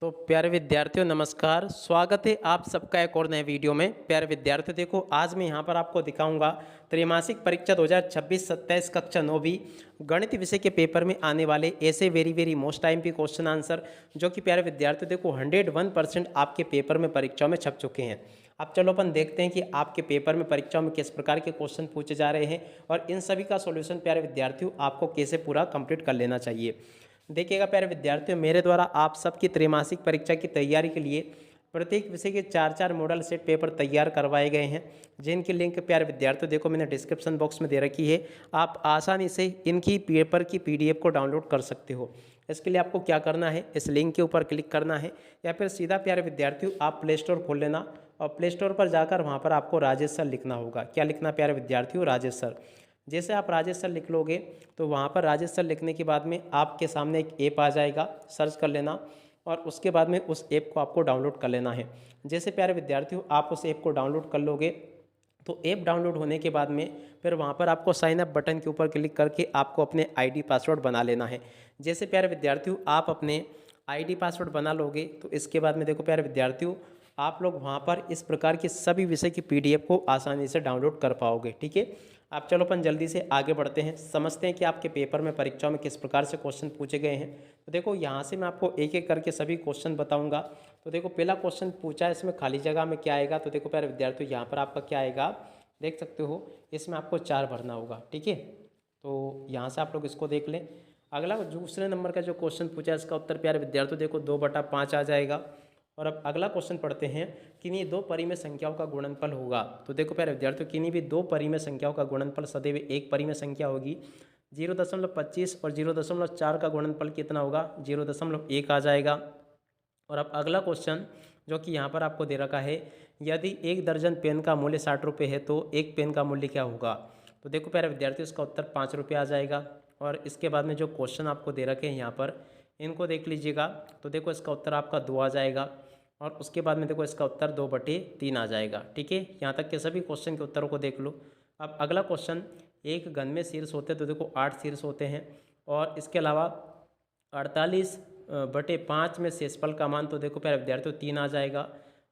तो प्यारे विद्यार्थियों नमस्कार। स्वागत है आप सबका एक और नए वीडियो में। प्यारे विद्यार्थियों देखो, आज मैं यहाँ पर आपको दिखाऊंगा त्रैमासिक परीक्षा 2026-27 कक्षा 9वीं गणित विषय के पेपर में आने वाले ऐसे वेरी मोस्ट टाइम पे क्वेश्चन आंसर, जो कि प्यारे विद्यार्थियों देखो 101% आपके पेपर में परीक्षाओं में छप चुके हैं। अब चलो अपन देखते हैं कि आपके पेपर में परीक्षाओं में किस प्रकार के क्वेश्चन पूछे जा रहे हैं और इन सभी का सॉल्यूशन प्यारे विद्यार्थियों आपको कैसे पूरा कंप्लीट कर लेना चाहिए। देखिएगा प्यारे विद्यार्थियों, मेरे द्वारा आप सबकी त्रैमासिक परीक्षा की तैयारी के लिए प्रत्येक विषय के 4 मॉडल सेट पेपर तैयार करवाए गए हैं, जिनकी लिंक प्यारे विद्यार्थियों देखो मैंने डिस्क्रिप्शन बॉक्स में दे रखी है। आप आसानी से इनकी पेपर की पीडीएफ को डाउनलोड कर सकते हो। इसके लिए आपको क्या करना है, इस लिंक के ऊपर क्लिक करना है या फिर सीधा प्यारे विद्यार्थियों आप प्ले स्टोर खोल लेना और प्ले स्टोर पर जाकर वहाँ पर आपको राजेश सर लिखना होगा। क्या लिखना प्यारे विद्यार्थियों? राजेश सर। जैसे आप राजेश सर लिख लोगे तो वहाँ पर राजेश सर लिखने के बाद में आपके सामने एक ऐप आ जाएगा, सर्च कर लेना और उसके बाद में उस ऐप को आपको डाउनलोड कर लेना है। जैसे प्यारे विद्यार्थियों आप उस ऐप को डाउनलोड कर लोगे तो ऐप डाउनलोड होने के बाद में फिर वहाँ पर आपको साइन अप बटन के ऊपर क्लिक करके आपको अपने आईडी पासवर्ड बना लेना है। जैसे प्यारे विद्यार्थियों आप अपने आईडी पासवर्ड बना लोगे तो इसके बाद में देखो प्यारे विद्यार्थियों आप लोग वहाँ पर इस प्रकार की सभी विषय की पीडीएफ को आसानी से डाउनलोड कर पाओगे। ठीक है, आप चलो अपन जल्दी से आगे बढ़ते हैं, समझते हैं कि आपके पेपर में परीक्षाओं में किस प्रकार से क्वेश्चन पूछे गए हैं। तो देखो यहाँ से मैं आपको एक एक करके सभी क्वेश्चन बताऊंगा। तो देखो पहला क्वेश्चन पूछा है, इसमें खाली जगह में क्या आएगा? तो देखो प्यारे विद्यार्थियों यहाँ पर आपका क्या आएगा देख सकते हो, इसमें आपको 4 भरना होगा। ठीक है, तो यहाँ से आप लोग इसको देख लें। अगला दूसरे नंबर का जो क्वेश्चन पूछा है इसका उत्तर प्यारे विद्यार्थियों देखो 2/5 आ जाएगा। और अब अगला क्वेश्चन पढ़ते हैं, किन्हीं दो परिमेय संख्याओं का गुणनफल होगा। तो देखो प्यारे विद्यार्थियों, किन्हीं भी दो परिमेय संख्याओं का गुणनफल सदैव एक परिमेय संख्या होगी। 0.25 और 0.4 का गुणनफल कितना होगा? 0.1 आ जाएगा। और अब अगला क्वेश्चन जो कि यहाँ पर आपको दे रखा है, यदि 1 दर्जन पेन का मूल्य 60 रुपये है तो एक पेन का मूल्य क्या होगा? तो देखो प्यारे विद्यार्थियों इसका उत्तर 5 रुपये आ जाएगा। और इसके बाद में जो क्वेश्चन आपको दे रखे हैं यहाँ पर इनको देख लीजिएगा। तो देखो इसका उत्तर आपका 2 आ जाएगा और उसके बाद में देखो इसका उत्तर 2/3 आ जाएगा। ठीक है, यहाँ तक के सभी क्वेश्चन के उत्तरों को देख लो। अब अगला क्वेश्चन, एक घन में शीर्ष होते हैं तो देखो 8 शीर्ष होते हैं और इसके अलावा 48/5 में शेषफल का मान तो देखो प्यारे विद्यार्थियों 3 आ जाएगा।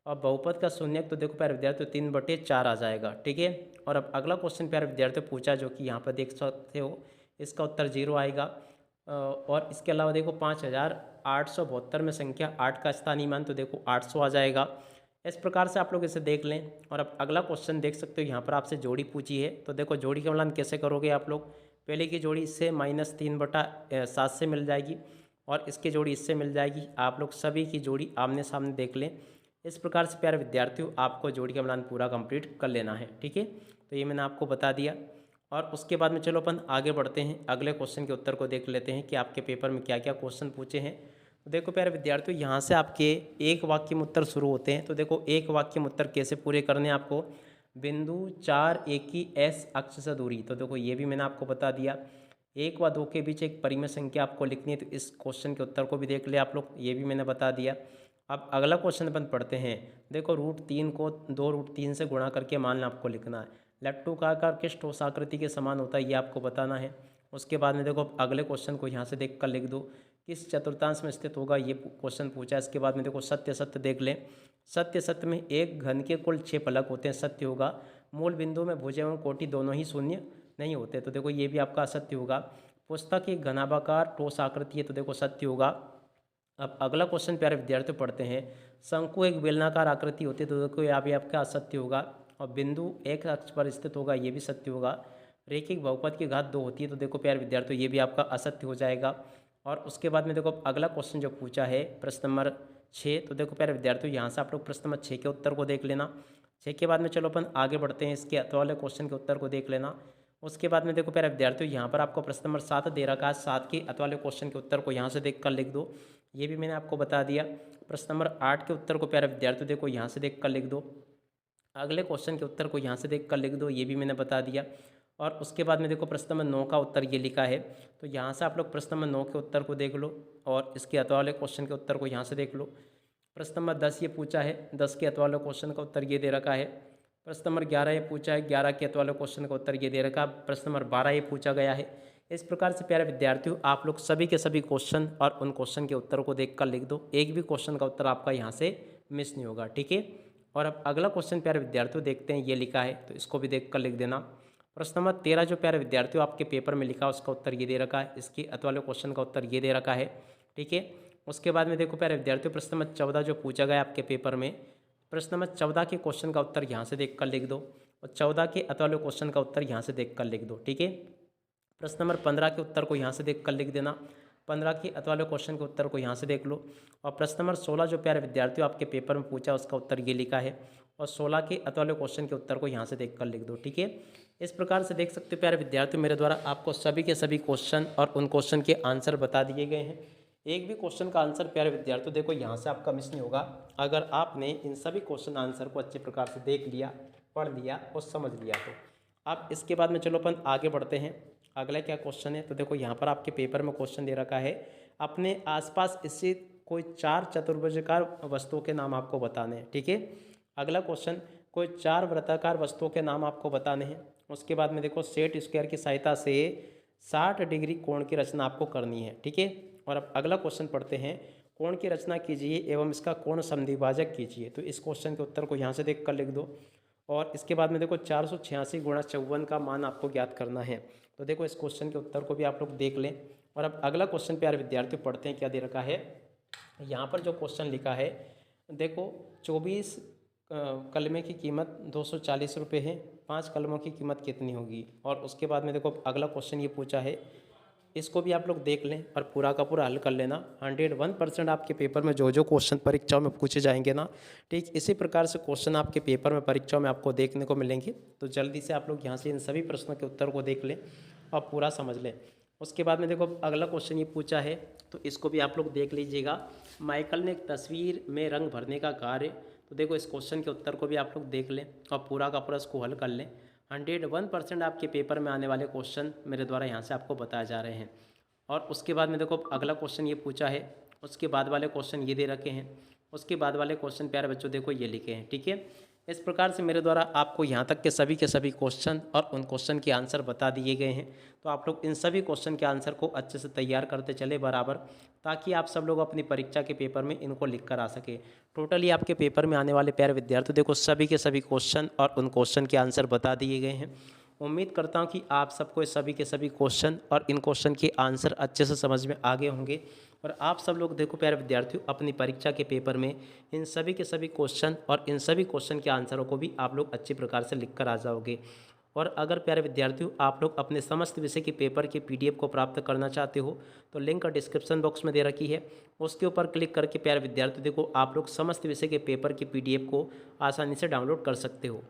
और बहुपद का शून्यक तो देखो प्यारे विद्यार्थियों 3/4 आ जाएगा। ठीक है, और अब अगला क्वेश्चन प्यारे विद्यार्थियों पूछा जो कि यहाँ पर देख सकते हो, इसका उत्तर 0 आएगा। और इसके अलावा देखो 5872 में संख्या 8 का स्थानीय मान तो देखो 800 आ जाएगा। इस प्रकार से आप लोग इसे देख लें। और अब अगला क्वेश्चन देख सकते हो, यहाँ पर आपसे जोड़ी पूछी है। तो देखो जोड़ी का मिलान कैसे करोगे आप लोग? पहले की जोड़ी इससे -3/7 से मिल जाएगी और इसकी जोड़ी इससे मिल जाएगी। आप लोग सभी की जोड़ी आमने सामने देख लें। इस प्रकार से प्यारे विद्यार्थियों आपको जोड़ी का मिलान पूरा कंप्लीट कर लेना है। ठीक है, तो ये मैंने आपको बता दिया। और उसके बाद में चलो अपन आगे बढ़ते हैं, अगले क्वेश्चन के उत्तर को देख लेते हैं कि आपके पेपर में क्या क्या क्वेश्चन पूछे हैं। तो देखो प्यारे विद्यार्थियों, यहाँ से आपके एक वाक्य में उत्तर शुरू होते हैं। तो देखो एक वाक्य में उत्तर कैसे पूरे करने हैं आपको? बिंदु 4 एक की एस अक्ष से दूरी, तो देखो ये भी मैंने आपको बता दिया। 1 व 2 के बीच एक परिमेय संख्या आपको लिखनी है, तो इस क्वेश्चन के उत्तर को भी देख ले आप लोग, ये भी मैंने बता दिया। अब अगला क्वेश्चन अपन पढ़ते हैं। देखो √3 को 2√3 से गुणा करके मान आपको लिखना है। लट्टू का आकार किस ठोस आकृति के समान होता है, ये आपको बताना है। उसके बाद में देखो अगले क्वेश्चन को यहाँ से देख कर लिख दो, किस चतुर्थांश में स्थित होगा, ये क्वेश्चन पूछा है। इसके बाद में देखो सत्य सत्य देख लें। सत्य सत्य में एक घन के कुल 6 फलक होते हैं, सत्य होगा। मूल बिंदु में भुज एवं कोटि दोनों ही शून्य नहीं होते, तो देखो ये भी आपका असत्य होगा। पुस्तक एक घनाभाकार ठोस आकृति है, तो देखो सत्य होगा। अब अगला क्वेश्चन प्यारे विद्यार्थियों पढ़ते हैं, शंकु एक बेलनाकार आकृति होती है, तो देखो यहाँ भी आपका असत्य होगा। और बिंदु एक अक्ष पर स्थित होगा, ये भी सत्य होगा। रेखिक बहुपद की घात 2 होती है, तो देखो प्यारे विद्यार्थियों ये भी आपका असत्य हो जाएगा। और उसके बाद में देखो अगला क्वेश्चन जो पूछा है प्रश्न नंबर 6, तो देखो प्यारे विद्यार्थियों यहाँ से आप लोग प्रश्न नंबर 6 के उत्तर को देख लेना। 6 के बाद में चलो अपन आगे बढ़ते हैं, इसके अथवा वाले क्वेश्चन के उत्तर को देख लेना। उसके बाद में देखो प्यारे विद्यार्थियों यहाँ पर आपको प्रश्न नंबर 7 दे रखा है, 7 के अथवा वाले क्वेश्चन के उत्तर को यहाँ से देख कर लिख दो, ये भी मैंने आपको बता दिया। प्रश्न नंबर 8 के उत्तर को प्यारे विद्यार्थियों देखो यहाँ से देख कर लिख दो। अगले क्वेश्चन के उत्तर को यहाँ से देख कर लिख दो, ये भी मैंने बता दिया। और उसके बाद में देखो प्रश्न नंबर 9 का उत्तर ये लिखा है, तो यहाँ से आप लोग प्रश्न नंबर 9 के उत्तर को देख लो और इसके अथवा वाले क्वेश्चन के उत्तर को यहाँ से देख लो। प्रश्न नंबर 10 ये पूछा है, 10 के अथवा वाले क्वेश्चन का उत्तर ये दे रखा है। प्रश्न नंबर 11 ये पूछा है, 11 के अथवा वाले क्वेश्चन का उत्तर ये दे रखा है। प्रश्न नंबर 12 ये पूछा गया है, इस प्रकार से प्यारे विद्यार्थियों आप लोग सभी के सभी क्वेश्चन और उन क्वेश्चन के उत्तर को देखकर लिख दो, एक भी क्वेश्चन का उत्तर आपका यहाँ से मिस नहीं होगा, ठीक है। और अब अगला क्वेश्चन प्यारे विद्यार्थियों देखते हैं, ये लिखा है तो इसको भी देख कर लिख देना। प्रश्न नंबर 13 जो प्यारे विद्यार्थियों आपके पेपर में लिखा उसका उत्तर ये दे रखा है, इसकी अत वाले क्वेश्चन का उत्तर ये दे रखा है, ठीक है। उसके बाद में देखो प्यारे विद्यार्थियों प्रश्न नंबर 14 जो पूछा गया आपके पेपर में, प्रश्न नंबर 14 के क्वेश्चन का उत्तर यहाँ से देख कर लिख दो और 14 के अत वाले क्वेश्चन का उत्तर यहाँ से देख कर लिख दो, ठीक है। प्रश्न नंबर 15 के उत्तर को यहाँ से देख कर लिख देना, 15 के अत वाले क्वेश्चन के उत्तर को यहाँ से देख लो। और प्रश्न नंबर 16 जो प्यारे विद्यार्थियों आपके पेपर में पूछा उसका उत्तर ये लिखा है और 16 के अत वाले क्वेश्चन के उत्तर को यहाँ से देख कर लिख दो, ठीक है। इस प्रकार से देख सकते हो प्यारे विद्यार्थियों मेरे द्वारा आपको सभी के सभी क्वेश्चन और उन क्वेश्चन के आंसर बता दिए गए हैं। एक भी क्वेश्चन का आंसर प्यारे विद्यार्थियों देखो यहाँ से आपका मिस नहीं होगा अगर आपने इन सभी क्वेश्चन आंसर को अच्छे प्रकार से देख लिया, पढ़ लिया और समझ लिया। तो अब इसके बाद में चलो अपन आगे बढ़ते हैं। अगला क्या क्वेश्चन है, तो देखो यहाँ पर आपके पेपर में क्वेश्चन दे रखा है, अपने आसपास स्थित कोई 4 चतुर्भुजाकार वस्तुओं के नाम आपको बताने हैं, ठीक है। अगला क्वेश्चन, कोई 4 वृत्ताकार वस्तुओं के नाम आपको बताने हैं। उसके बाद में देखो सेट स्क्वायर की सहायता से 60 डिग्री कोण की रचना आपको करनी है, ठीक है। और अब अगला क्वेश्चन पढ़ते हैं, कोण की रचना कीजिए एवं इसका कोण समद्विभाजक कीजिए। तो इस क्वेश्चन के उत्तर को यहाँ से देख कर लिख दो। और इसके बाद में देखो 486 गुणा 54 का मान आपको ज्ञात करना है। तो देखो इस क्वेश्चन के उत्तर को भी आप लोग देख लें। और अब अगला क्वेश्चन प्यारे विद्यार्थियों पढ़ते हैं, क्या दे रखा है यहाँ पर जो क्वेश्चन लिखा है, देखो 24 कलमे की कीमत 240 रुपये है, 5 कलमों की कीमत कितनी होगी। और उसके बाद में देखो अगला क्वेश्चन ये पूछा है, इसको भी आप लोग देख लें और पूरा का पूरा हल कर लेना। 101% आपके पेपर में जो जो क्वेश्चन परीक्षाओं में पूछे जाएंगे ना, ठीक इसी प्रकार से क्वेश्चन आपके पेपर में परीक्षाओं में आपको देखने को मिलेंगे। तो जल्दी से आप लोग यहाँ से इन सभी प्रश्नों के उत्तर को देख लें और पूरा समझ लें। उसके बाद में देखो अगला क्वेश्चन ये पूछा है, तो इसको भी आप लोग देख लीजिएगा। माइकल ने एक तस्वीर में रंग भरने का कार्य, तो देखो इस क्वेश्चन के उत्तर को भी आप लोग देख लें और पूरा का पूरा इसको हल कर लें। 101% आपके पेपर में आने वाले क्वेश्चन मेरे द्वारा यहाँ से आपको बताए जा रहे हैं। और उसके बाद में देखो अगला क्वेश्चन ये पूछा है, उसके बाद वाले क्वेश्चन ये दे रखे हैं, उसके बाद वाले क्वेश्चन प्यारे बच्चों देखो ये लिखे हैं, ठीक है। इस प्रकार से मेरे द्वारा आपको यहाँ तक के सभी क्वेश्चन और उन क्वेश्चन के आंसर बता दिए गए हैं। तो आप लोग इन सभी क्वेश्चन के आंसर को अच्छे से तैयार करते चले बराबर, ताकि आप सब लोग अपनी परीक्षा के पेपर में इनको लिख कर आ सके। टोटली आपके पेपर में आने वाले प्यारे विद्यार्थी देखो सभी के सभी क्वेश्चन और उन क्वेश्चन के आंसर बता दिए गए हैं। उम्मीद करता हूँ कि आप सबको सभी के सभी क्वेश्चन और इन क्वेश्चन के आंसर अच्छे से समझ में आ गए होंगे। और आप सब लोग देखो प्यारे विद्यार्थियों अपनी परीक्षा के पेपर में इन सभी के सभी क्वेश्चन और इन सभी क्वेश्चन के आंसरों को भी आप लोग अच्छी प्रकार से लिख कर आ जाओगे। और अगर प्यारे विद्यार्थियों आप लोग अपने समस्त विषय के पेपर के PDF को प्राप्त करना चाहते हो तो लिंक डिस्क्रिप्शन बॉक्स में दे रखी है, उसके ऊपर क्लिक करके प्यारे विद्यार्थियों देखो आप लोग समस्त विषय के पेपर की PDF को आसानी से डाउनलोड कर सकते हो।